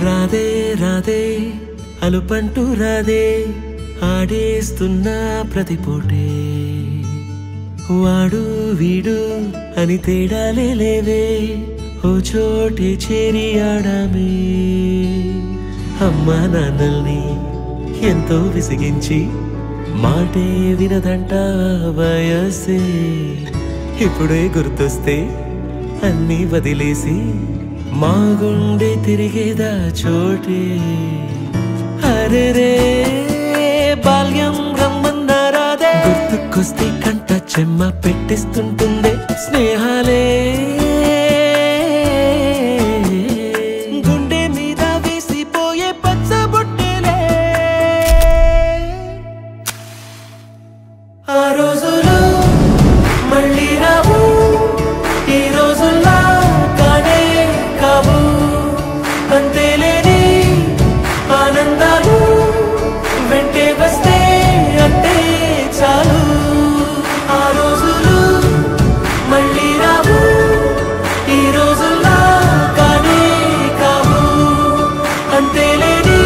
రాధే రాధే అలుపంటూ రాధే ఆడేస్తున్నా ప్రతిపోటే వాడు వీడు అని తేడాలే లేవే ఓ చోటే చేరి ఆడామే అమ్మా నాన్నల్ని ఎంతో విసిగించి మాటే వినదంట వయసే ఇప్పుడే గుర్తొస్తే అన్నీ వదిలేసి మా గుండె తిరిగేదా చోటే అరే రే బాల్యం రమ్మన్నారాదే గుర్తుకొస్తే కంట చెమ్మ పెట్టిస్తుంటుందే స్నేహాలే గుండె మీద వేసిపోయే పచ్చబొట్టెలే ఆ రోజులు మళ్ళీ రావు ఈ రోజుల్లా అంతేలేని ఆనందాలు వెంటే వస్తే అంటే చాలు ఆ రోజులు మళ్ళీ రావు ఈ రోజుల్లా కానే కావు అంతేలేని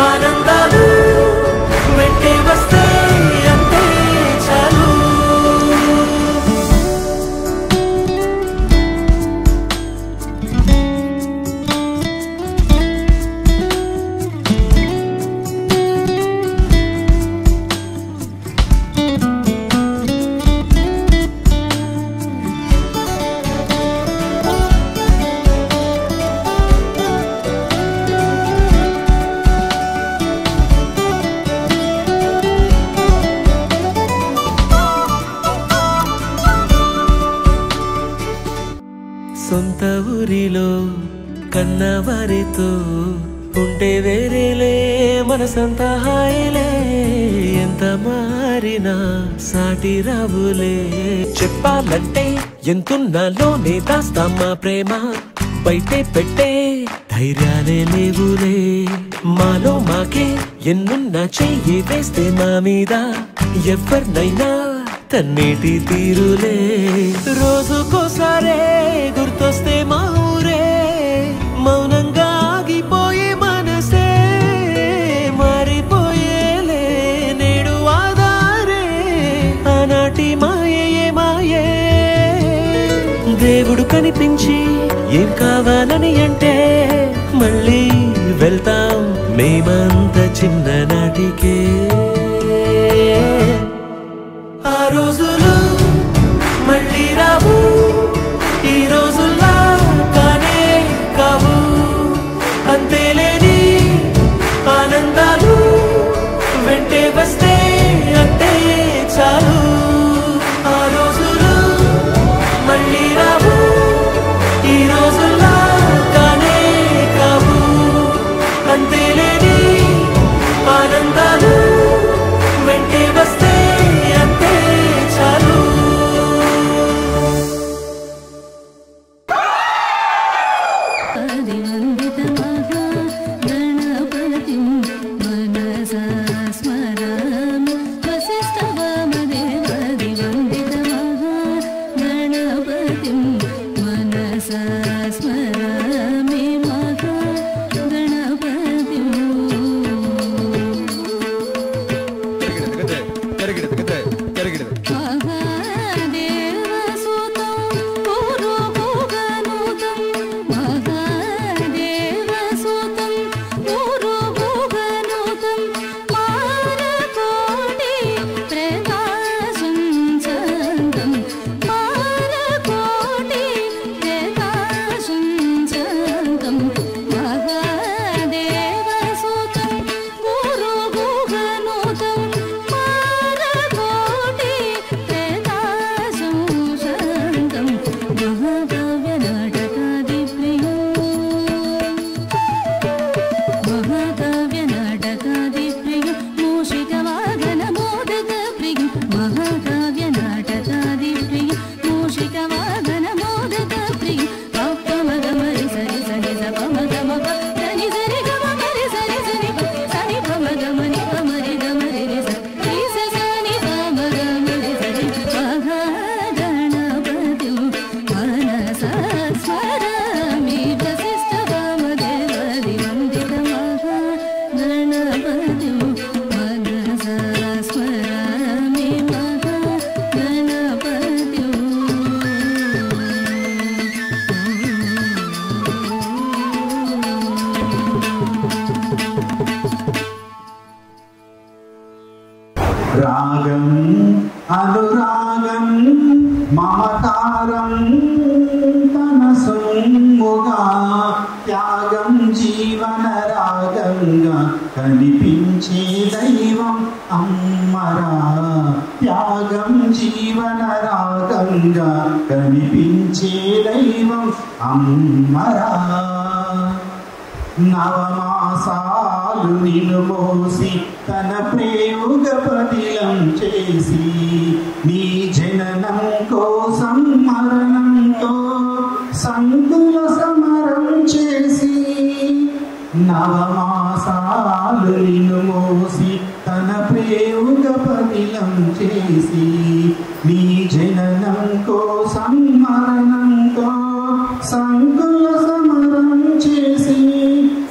ఆనందాలు వెంటే వస్తే అంటే చాలు సొంత ఊరిలో కన్నవారితో ఉంటే వేరేలే మనసంతా హాయిలే ఎంత మారినా సాటి రావులే చెప్పాలంటే ఎంతున్నాలోనే దాస్తామా ప్రేమ బయటే పెట్టే ధైర్యాలే లేవులే మాలో మాకే ఎన్నున్నా చెయ్యి వేస్తే మా మీద ఎవరినైనా తన్నేటి తీరులే రోజుకోసారే గుర్తొస్తే మా ఊరే మౌనంగా ఆగిపోయే మనసే మారిపోయేలే నేడు ఆధారే ఆనాటి మాయే మాయే దేవుడు కనిపించి ఏం కావాలని అంటే మళ్ళీ వెళ్తాం మేమంత చిన్ననాటికే ఆ రోజులు మళ్ళీ రావు ఈ రోజుల్లా కానే కావు అంతేలేని ఆనందాలు వెంటే వస్తే అంటే చాలు ఆ రోజులు మళ్ళీ రావు ఈ రోజుల్లా కానే కావు అంతేలేని ఆనందాలు వెంటే వస్తే అంటే చాలు महाकाव्य नाटकादि प्रिय मूषिक वाहन मोदक प्रिय महाकाव्य नाटकादि प्रिय मूषिक वाहन मोदक प्रिय पप मग मरि सरि सनि स प मग म प सनि सरि ग म मरि सरि सनि प सनि प मग म नि प मरि ग मरि रि स रि स सनि प मग मरि सरि महागणपति मनसा स्मरामि वसिष्ठ वामदेवादि वन्दित महागणपति मनसा स्मरामि महागणपति రాగం అనురాగం మమకారం తన సొమ్ముగా త్యాగం జీవన రాగంగా కనిపించే దైవం అమ్మరా త్యాగం జీవన రాగంగా కనిపించే దైవం అమ్మరా నవమాసాలు నిన్ను మోసి తన ప్రేమగ పతిలం చేసి నీ జననం కోసం మరణంతో సంతుల సమరం చేసి నవమాసాలు నిన్ను మోసి తన ప్రేమగ పతిలం చేసి నీ జననం కోసం మరణంతో సంతుల సమరం చేసి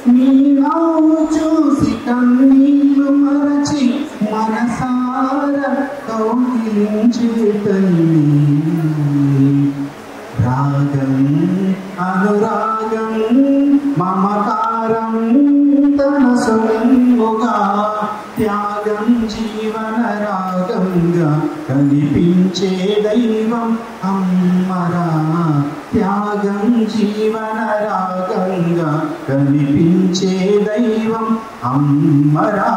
నీ నవ్వు చూసి కన్నీళ్లు మరచి మనసార కౌగిలించే తల్లి రాగం అనురాగం మమకారం తన సొమ్ముగా త్యాగం జీవన రాగంగా కనిపించే దైవం అమ్మరా త్యాగం జీవన రాగంగా కనిపించే దైవం అమ్మరా